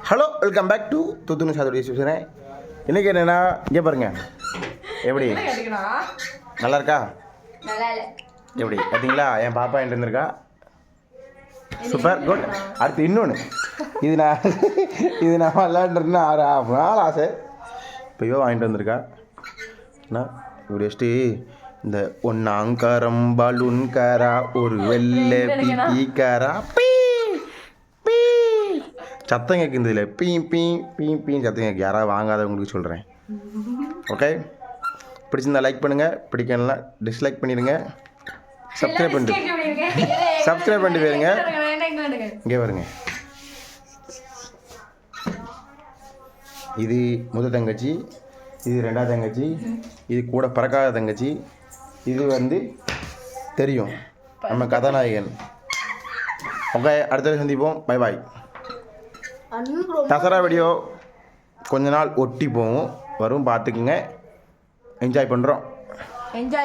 Hello welcome back to Thoothukudi சாதோடைய பேசுகிறேன். இன்றைக்கி என்னென்னா இங்கே பாருங்க எப்படி நல்லா இருக்கா? எப்படி பார்த்தீங்களா? என் பாப்பா என்கிட்ட இருந்திருக்கா. Super good. அடுத்து இன்னொன்று இது நான் விளாண்டுருன்னா 6 நாள் ஆசை. இப்போயோ வாங்கிட்டு வந்திருக்கா. என்ன இப்படி வச்சுட்டு இந்த ஒன்னாங்கரம் பலூன் காரா ஒரு வெள்ளை பிபி காரா சத்தம் கேட்குது. இல்லை பீ பீ பீ பீன்னு சத்தம் கேட்கு. யாராவது வாங்காதவங்களுக்கு சொல்கிறேன். ஓகே, பிடிச்சிருந்தா லைக் பண்ணுங்கள், பிடிக்கலாம் டிஸ்லைக் பண்ணிடுங்க. சப்ஸ்கிரைப் பண்ணிட்டு போயிருங்க. இங்கே வருங்க, இது முதல் தங்கச்சி, இது ரெண்டாவது தங்கச்சி, இது கூட பிறக்காத தங்கச்சி, இது தெரியும் நம்ம கதாநாயகன். ஓகே, அடுத்த சந்திப்போம். Bye bye. தசரா வீடியோ கொஞ்ச நாள் ஒட்டி போகும், வரும், பார்த்துக்குங்க. என்ஜாய் பண்ணுறோம்.